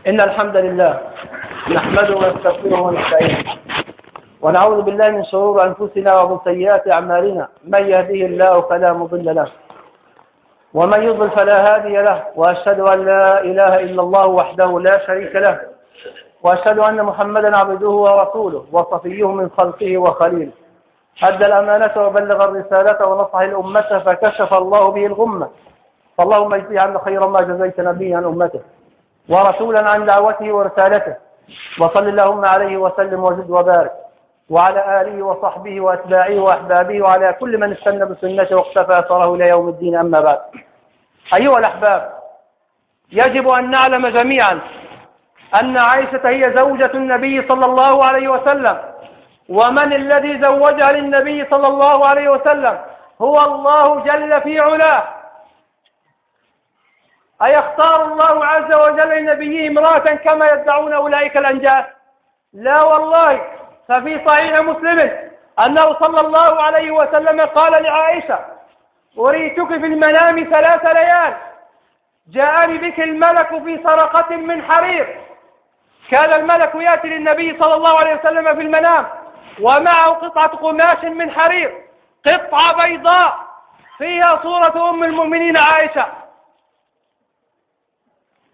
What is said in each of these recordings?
إن الحمد لله نحمده ونستغفره ونستعينه ونعوذ بالله من شرور أنفسنا ومن سيئات أعمالنا. من يهده الله فلا مضل له ومن يضلل فلا هادي له، وأشهد أن لا إله إلا الله وحده لا شريك له، وأشهد أن محمدا عبده ورسوله وصفيه من خلقه وخليله، أدى الأمانة وبلغ الرسالة ونصح الأمة فكشف الله به الغمة، فاللهم اجزه عنا خير ما جزيت نبيا عن أمته ورسولا عن دعوته ورسالته، وصل اللهم عليه وسلم وزد وبارك وعلى آله وصحبه وأتباعه وأحبابه وعلى كل من استنى بسنته واقتفى أثره إلى يوم الدين. أما بعد، أيها الأحباب، يجب أن نعلم جميعا أن عائشة هي زوجة النبي صلى الله عليه وسلم، ومن الذي زوجها للنبي صلى الله عليه وسلم؟ هو الله جل في علاه. أيختار الله عز وجل لنبيه امرأة كما يدعون أولئك الأنجاس؟ لا والله. ففي صحيح مسلم أنه صلى الله عليه وسلم قال لعائشة: أريتك في المنام 3 ليال، جاءني بك الملك في سرقة من حرير. كان الملك يأتي للنبي صلى الله عليه وسلم في المنام ومعه قطعة قماش من حرير، قطعة بيضاء فيها صورة أم المؤمنين عائشة.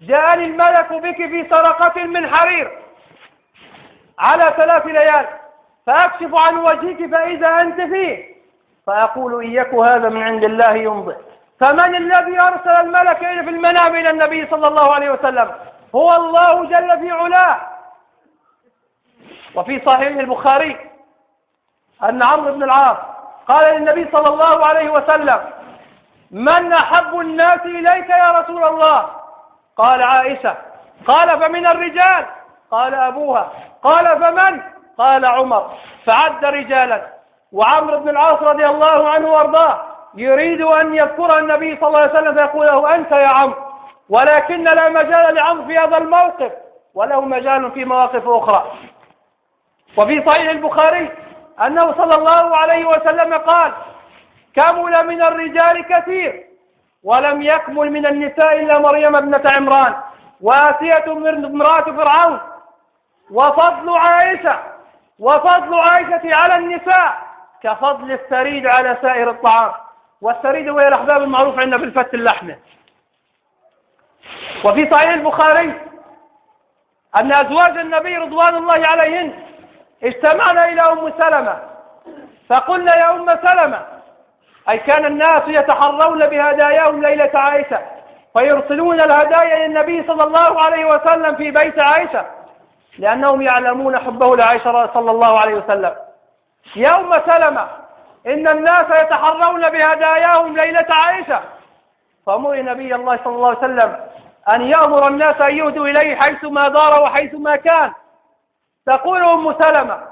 جاءني الملك بك في سرقة من حرير على 3 ليال، فأكشف عن وجهك فإذا أنت فيه، فأقول إياك هذا من عند الله يمضي. فمن الذي أرسل الملك في المنام إلى النبي صلى الله عليه وسلم؟ هو الله جل في علاه. وفي صحيح البخاري أن عمرو بن العاص قال للنبي صلى الله عليه وسلم: من أحب الناس إليك يا رسول الله؟ قال: عائشة. قال: فمن الرجال؟ قال: أبوها. قال: فمن؟ قال: عمر. فعد رجالا، وعمرو بن العاص رضي الله عنه وارضاه يريد أن يذكر النبي صلى الله عليه وسلم فيقول له: أنت يا عمرو، ولكن لا مجال لعمرو في هذا الموقف، وله مجال في مواقف أخرى. وفي صحيح البخاري أنه صلى الله عليه وسلم قال: كمل من الرجال كثير ولم يكمل من النساء إلا مريم ابنة عمران وآسية امرأة فرعون. وفضل عائشة على النساء كفضل الثريد على سائر الطعام. والثريد هو الأحباب المعروف عندنا بالفتة اللحمة. وفي صحيح البخاري أن أزواج النبي رضوان الله عليهن اجتمعنا إلى أم سلمة فقلنا: يا أم سلمة، أي كان الناس يتحرون بهداياهم ليلة عائشة فيرسلون الهدايا للنبي صلى الله عليه وسلم في بيت عائشة لأنهم يعلمون حبه لعائشة صلى الله عليه وسلم. يا أم سلمة، إن الناس يتحرون بهداياهم ليلة عائشة، فأمر نبي الله صلى الله عليه وسلم أن يأمر الناس أن يهدوا إليه حيثما دار وحيثما كان. تقول أم سلمة: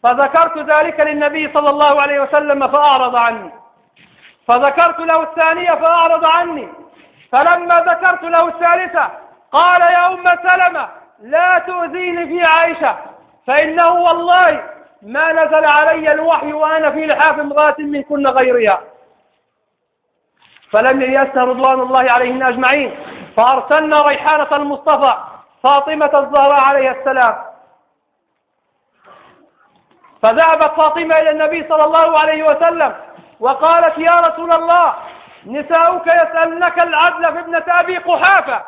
فذكرت ذلك للنبي صلى الله عليه وسلم فأعرض عني، فذكرت له الثانية فأعرض عني، فلما ذكرت له الثالثة قال: يا أم سلمة، لا تؤذيني في عائشة، فإنه والله ما نزل علي الوحي وأنا في لحاف امرأة منكن غيرها. فلم ييأسن رضوان الله عليهن أجمعين، فأرسلنا ريحانة المصطفى فاطمة الزهراء عليها السلام. فذهبت فاطمة إلى النبي صلى الله عليه وسلم وقالت: يا رسول الله، نساؤك يسألنك العدل في ابنة أبي قحافة.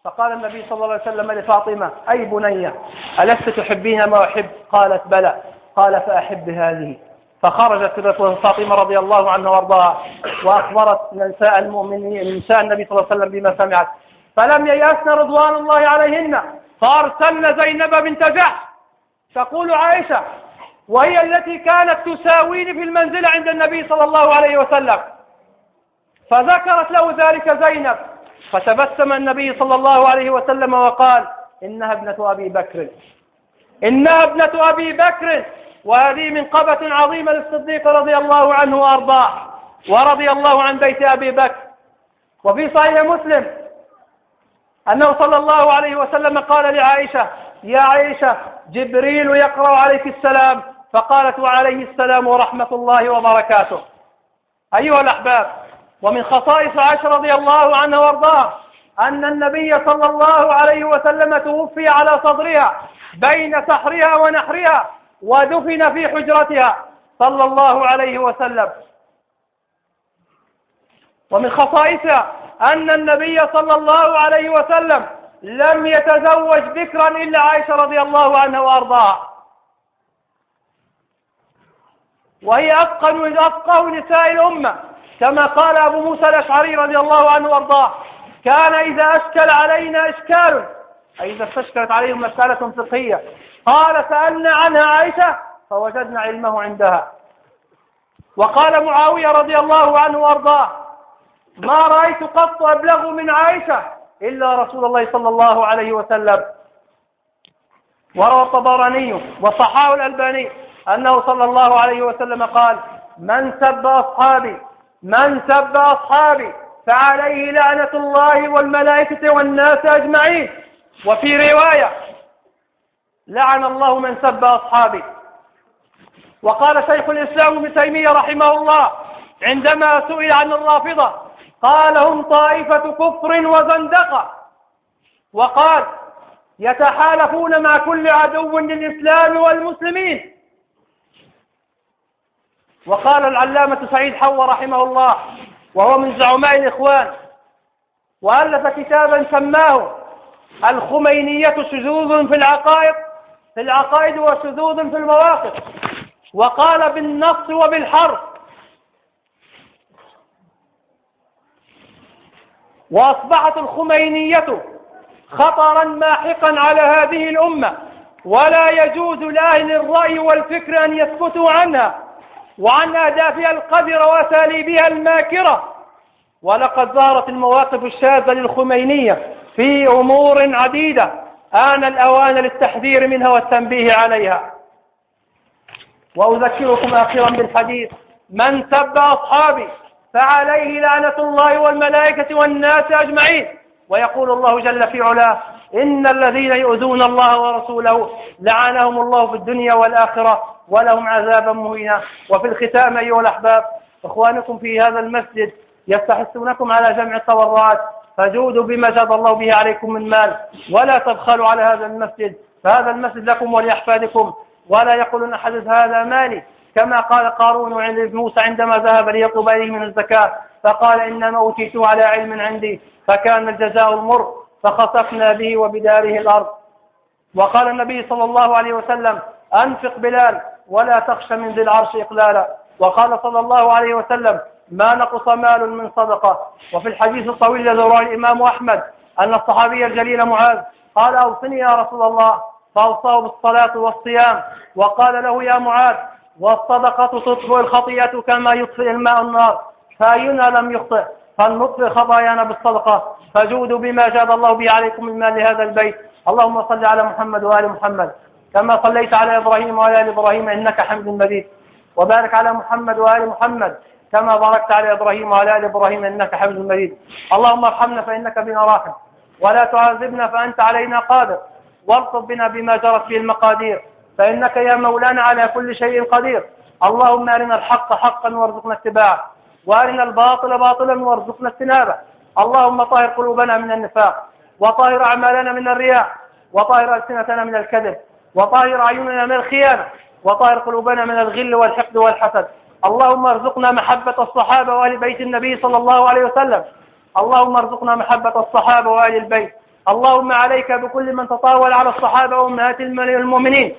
فقال النبي صلى الله عليه وسلم لفاطمة: أي بنية، ألست تحبين ما أحب؟ قالت: بلى. قال: فأحب هذه. فخرجت فاطمة رضي الله عنها وارضاها وأخبرت نساء المؤمنين نساء النبي صلى الله عليه وسلم بما سمعت، فلم ييأسن رضوان الله عليهن فأرسلن زينب بنت جحش. تقول عائشة: وهي التي كانت تساويني في المنزل عند النبي صلى الله عليه وسلم، فذكرت له ذلك زينب، فتبسم النبي صلى الله عليه وسلم وقال: إنها ابنة أبي بكر، إنها ابنة أبي بكر. وهذه منقبة عظيمة للصديق رضي الله عنه وأرضاه، ورضي الله عن بيت أبي بكر. وفي صحيح مسلم أنه صلى الله عليه وسلم قال لعائشة: يا عائشة، جبريل يقرأ عليك السلام. فقالت: وعليه السلام ورحمة الله وبركاته. أيها الأحباب، ومن خصائص عائشة رضي الله عنها وارضاها أن النبي صلى الله عليه وسلم توفي على صدرها بين سحرها ونحرها ودفن في حجرتها صلى الله عليه وسلم. ومن خصائصها أن النبي صلى الله عليه وسلم لم يتزوج بكرا إلا عائشة رضي الله عنها وأرضاها، وهي أفقه نساء الأمة، كما قال أبو موسى الأشعري رضي الله عنه وأرضاه: كان إذا أشكل علينا إشكال، أي إذا استشكلت عليهم مسألة فقهية، قال سألنا عنها عائشة فوجدنا علمه عندها. وقال معاوية رضي الله عنه وأرضاه: ما رأيت قط أبلغ من عائشة إلا رسول الله صلى الله عليه وسلم. وروى الطبراني وصححه الألباني أنه صلى الله عليه وسلم قال: من سب أصحابي فعليه لعنة الله والملائكة والناس أجمعين. وفي رواية: لعن الله من سب أصحابي. وقال شيخ الإسلام ابن تيمية رحمه الله عندما سئل عن الرافضة قال: هم طائفة كفر وزندقة. وقال: يتحالفون مع كل عدو للإسلام والمسلمين. وقال العلامة سعيد حوى رحمه الله وهو من زعماء الإخوان، وألف كتابا سماه الخمينية شذوذ في العقائد وشذوذ في المواقف، وقال بالنص وبالحرف: وأصبحت الخمينية خطرا ماحقا على هذه الأمة، ولا يجوز لأهل الرأي والفكر أن يسكتوا عنها وعن أهدافها القذرة وأساليبها الماكرة. ولقد ظهرت المواقف الشاذة للخمينية في أمور عديدة آن الأوان للتحذير منها والتنبيه عليها. وأذكركم آخرا بالحديث: من سب أصحابي فعليه لعنة الله والملائكة والناس أجمعين. ويقول الله جل في علاه: إن الذين يؤذون الله ورسوله لعنهم الله في الدنيا والآخرة ولهم عذابا مهينا. وفي الختام أيها الأحباب، إخوانكم في هذا المسجد يستحثونكم على جمع التبرعات، فجودوا بما جاد الله به عليكم من مال، ولا تبخلوا على هذا المسجد، فهذا المسجد لكم ولأحفادكم. ولا يقولون أحد هذا مالي، كما قال قارون عند موسى عندما ذهب ليطلب إليه من الزكاة فقال: إنما أوتيته على علم عندي، فكان الجزاء المر فخسفنا به وبداره الأرض. وقال النبي صلى الله عليه وسلم: أنفق بلال ولا تخش من ذي العرش إقلالا. وقال صلى الله عليه وسلم: ما نقص مال من صدقة. وفي الحديث الطويل الذي رواه الإمام أحمد أن الصحابي الجليل معاذ قال: أوصني يا رسول الله، فأوصاه بالصلاة والصيام. وقال له: يا معاذ، والصدقة تطفئ الخطيئة كما يطفئ الماء النار، فأينا لم يخطئ؟ فلنطفئ خطايانا بالصدقة. فجودوا بما جاد الله به عليكم من مال لهذا البيت. اللهم صل على محمد وآل محمد كما صليت على إبراهيم وعلى آل إبراهيم إنك حميد مجيد، وبارك على محمد وآل محمد كما باركت على إبراهيم وعلى آل إبراهيم إنك حميد مجيد. اللهم ارحمنا فإنك بنا راحم، ولا تعذبنا فأنت علينا قادر، والطف بنا بما جرت به المقادير، فإنك يا مولانا على كل شيء قدير. اللهم أرنا الحق حقا وارزقنا اتباعه، وأرنا الباطل باطلا وارزقنا اجتنابه. اللهم طهر قلوبنا من النفاق، وطهر أعمالنا من الرياء، وطهر ألسنتنا من الكذب، وطهر أعيننا من الخيانة، وطهر قلوبنا من الغل والحقد والحسد. اللهم ارزقنا محبة الصحابة وآل بيت النبي صلى الله عليه وسلم. اللهم ارزقنا محبة الصحابة وآل البيت. اللهم عليك بكل من تطاول على الصحابة وأمهات المؤمنين.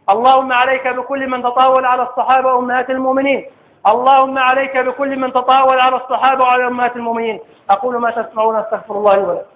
اللهم عليك بكل من تطاول على الصحابة وأمهات المؤمنين. اللهم عليك بكل من تطاول على الصحابة وعلى أمهات المؤمنين. أقول ما تسمعون، استغفر الله لي ولكم.